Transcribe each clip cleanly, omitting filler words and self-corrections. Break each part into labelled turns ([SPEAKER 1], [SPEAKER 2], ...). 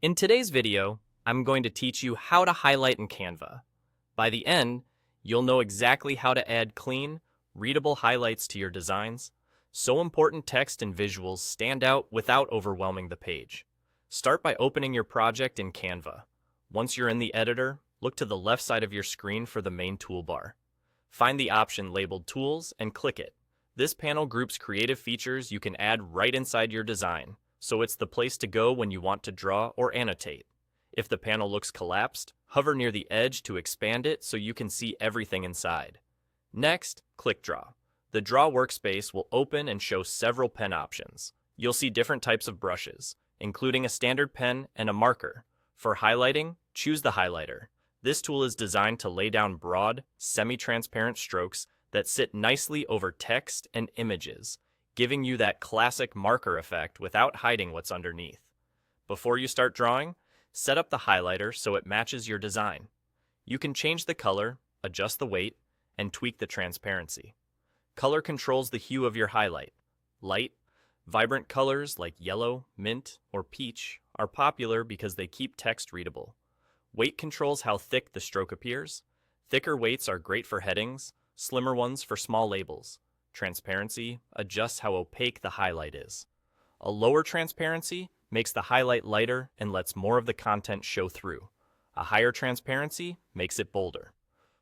[SPEAKER 1] In today's video, I'm going to teach you how to highlight in Canva. By the end, you'll know exactly how to add clean, readable highlights to your designs, so important text and visuals stand out without overwhelming the page. Start by opening your project in Canva. Once you're in the editor, look to the left side of your screen for the main toolbar. Find the option labeled Tools and click it. This panel groups creative features you can add right inside your design, so it's the place to go when you want to draw or annotate. If the panel looks collapsed, hover near the edge to expand it so you can see everything inside. Next, click Draw. The Draw workspace will open and show several pen options. You'll see different types of brushes, including a standard pen and a marker. For highlighting, choose the highlighter. This tool is designed to lay down broad, semi-transparent strokes that sit nicely over text and images, giving you that classic marker effect without hiding what's underneath. Before you start drawing, set up the highlighter so it matches your design. You can change the color, adjust the weight, and tweak the transparency. Color controls the hue of your highlight. Light, vibrant colors like yellow, mint, or peach are popular because they keep text readable. Weight controls how thick the stroke appears. Thicker weights are great for headings, slimmer ones for small labels. Transparency adjusts how opaque the highlight is. A lower transparency makes the highlight lighter and lets more of the content show through. A higher transparency makes it bolder.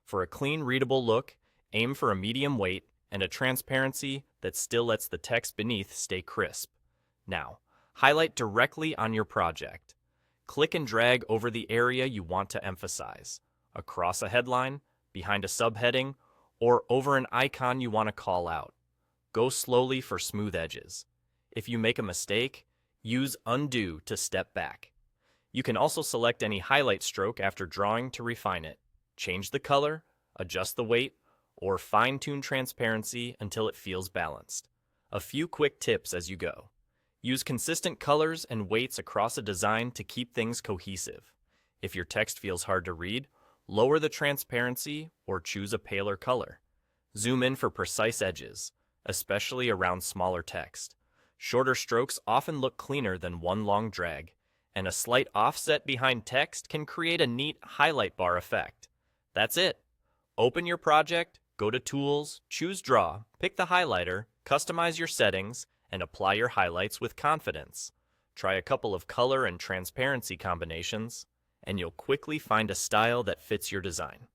[SPEAKER 1] For a clean, readable look, aim for a medium weight and a transparency that still lets the text beneath stay crisp. Now, highlight directly on your project. Click and drag over the area you want to emphasize, across a headline, behind a subheading, or over an icon you want to call out. Go slowly for smooth edges. If you make a mistake, use Undo to step back. You can also select any highlight stroke after drawing to refine it. Change the color, adjust the weight, or fine-tune transparency until it feels balanced. A few quick tips as you go. Use consistent colors and weights across a design to keep things cohesive. If your text feels hard to read, lower the transparency or choose a paler color. Zoom in for precise edges, especially around smaller text. Shorter strokes often look cleaner than one long drag, and a slight offset behind text can create a neat highlight bar effect. That's it. Open your project, go to Tools, choose Draw, pick the highlighter, customize your settings, and apply your highlights with confidence. Try a couple of color and transparency combinations, and you'll quickly find a style that fits your design.